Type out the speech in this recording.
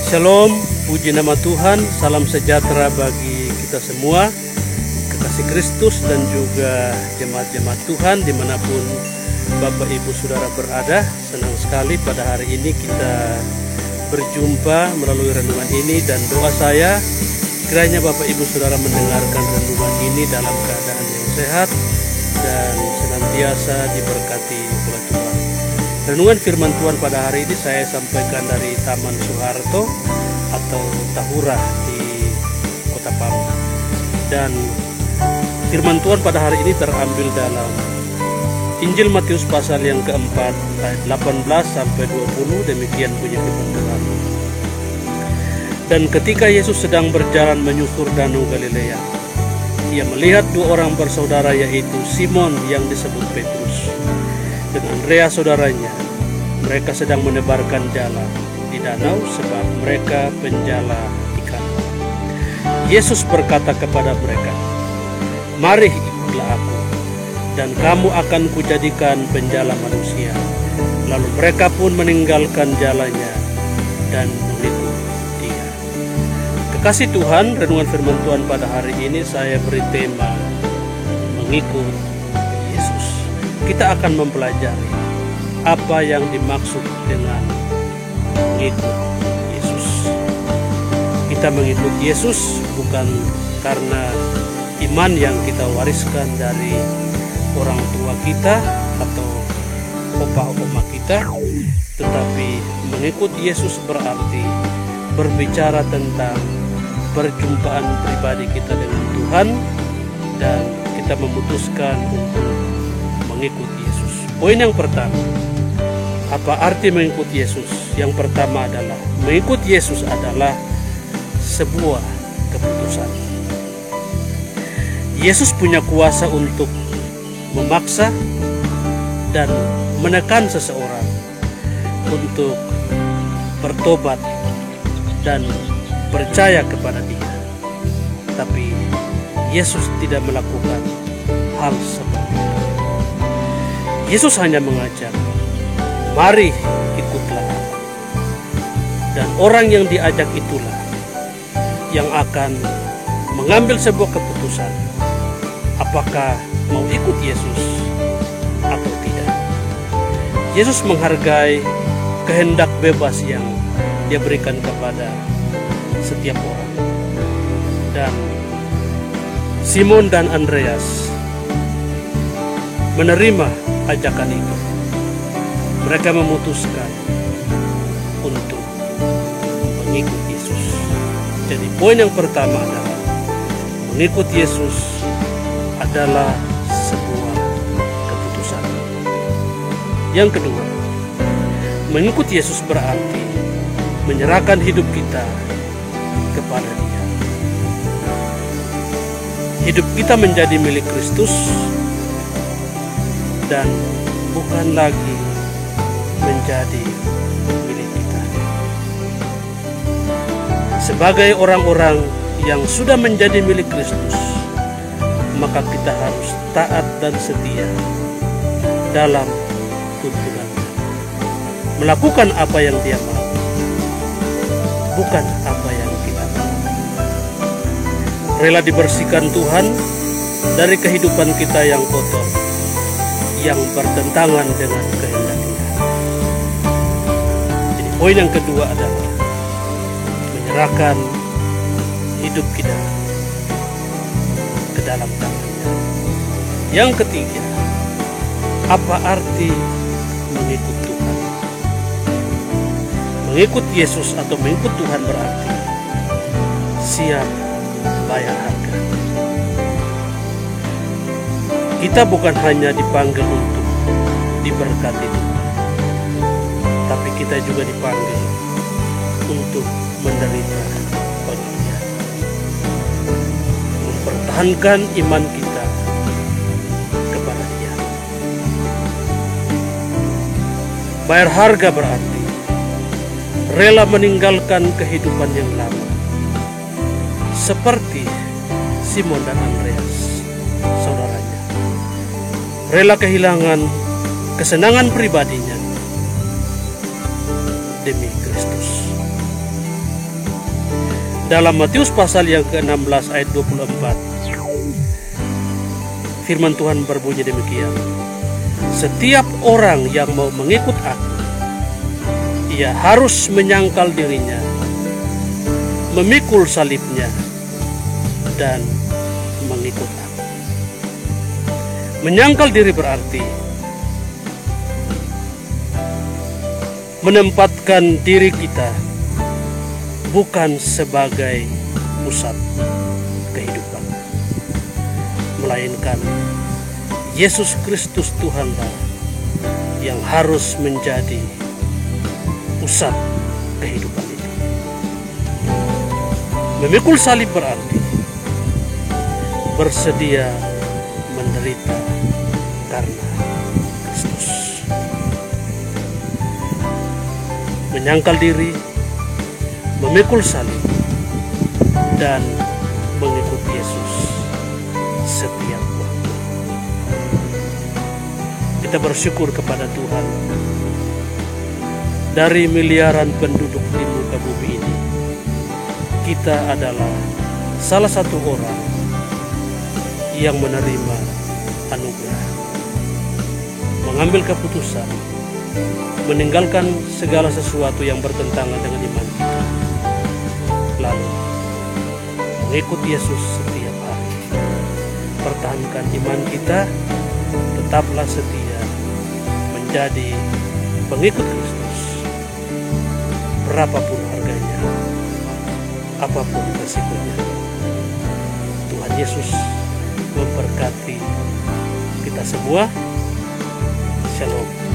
Shalom, puji nama Tuhan, salam sejahtera bagi kita semua, kekasih Kristus dan juga jemaat-jemaat Tuhan dimanapun Bapak Ibu Saudara berada. Senang sekali pada hari ini kita berjumpa melalui renungan ini, dan doa saya kiranya Bapak Ibu Saudara mendengarkan renungan ini dalam keadaan yang sehat dan senantiasa diberkati oleh Tuhan. Renungan firman Tuhan pada hari ini saya sampaikan dari Taman Soeharto atau Tahura di Kota Palu. Dan firman Tuhan pada hari ini terambil dalam Injil Matius pasal yang keempat ayat 18 sampai 20. Demikian bunyi firman Tuhan. Dan ketika Yesus sedang berjalan menyusur danau Galilea, ia melihat dua orang bersaudara, yaitu Simon yang disebut Petrus dan Andreas saudaranya. Mereka sedang menebarkan jala di danau sebab mereka penjala ikan. Yesus berkata kepada mereka, "Mari ikutlah aku, dan kamu akan kujadikan penjala manusia." Lalu mereka pun meninggalkan jalanya dan mengikut Dia. Kekasih Tuhan, renungan firman Tuhan pada hari ini saya beri tema mengikut Yesus. Kita akan mempelajari apa yang dimaksud dengan mengikut Yesus. Kita mengikut Yesus bukan karena iman yang kita wariskan dari orang tua kita atau opa-oma kita, tetapi mengikut Yesus berarti berbicara tentang perjumpaan pribadi kita dengan Tuhan, dan kita memutuskan untuk mengikut Yesus. Poin yang pertama, apa arti mengikut Yesus? Yang pertama adalah mengikut Yesus adalah sebuah keputusan. Yesus punya kuasa untuk memaksa dan menekan seseorang untuk bertobat dan percaya kepada Dia. Tapi Yesus tidak melakukan hal seperti itu. Yesus hanya mengajak, "Mari ikutlah aku." Dan orang yang diajak itulah yang akan mengambil sebuah keputusan, apakah mau ikut Yesus atau tidak. Yesus menghargai kehendak bebas yang Dia berikan kepada setiap orang. Dan Simon dan Andreas menerima ajakan itu. Mereka memutuskan untuk mengikut Yesus. Jadi poin yang pertama adalah mengikut Yesus adalah sebuah keputusan. Yang kedua, mengikut Yesus berarti menyerahkan hidup kita kepada Dia. Hidup kita menjadi milik Kristus dan bukan lagi menjadi milik kita. Sebagai orang-orang yang sudah menjadi milik Kristus, maka kita harus taat dan setia dalam tuntunannya. Melakukan apa yang Dia mau, bukan apa yang kita mau. Rela dibersihkan Tuhan dari kehidupan kita yang kotor, yang bertentangan dengan kehendak-Nya. Jadi poin yang kedua adalah menyerahkan hidup kita ke dalam tangan-Nya. Yang ketiga, apa arti mengikut Tuhan? Mengikut Yesus atau mengikut Tuhan berarti siap bayar harga. Kita bukan hanya dipanggil untuk diberkati Tuhan, tapi kita juga dipanggil untuk menderita bagi Dia, mempertahankan iman kita kepada Dia. Bayar harga berarti rela meninggalkan kehidupan yang lama, seperti Simon dan Andreas saudaranya. Rela kehilangan kesenangan pribadinya demi Kristus. Dalam Matius pasal yang ke-16 ayat 24, firman Tuhan berbunyi demikian. Setiap orang yang mau mengikut aku, ia harus menyangkal dirinya, memikul salibnya, dan mengikut aku. Menyangkal diri berarti menempatkan diri kita bukan sebagai pusat kehidupan, melainkan Yesus Kristus Tuhanlah yang harus menjadi pusat kehidupan itu. Memikul salib berarti bersedia menderita karena Kristus. Menyangkal diri, memikul salib, dan mengikut Yesus setiap waktu. Kita bersyukur kepada Tuhan. Dari miliaran penduduk di muka bumi ini, kita adalah salah satu orang yang menerima anugerah, mengambil keputusan, meninggalkan segala sesuatu yang bertentangan dengan iman kita, lalu mengikut Yesus setiap hari. Pertahankan iman kita, tetaplah setia menjadi pengikut Kristus, berapapun harganya, apapun resikonya. Tuhan Yesus memberkati kita semua. Shalom.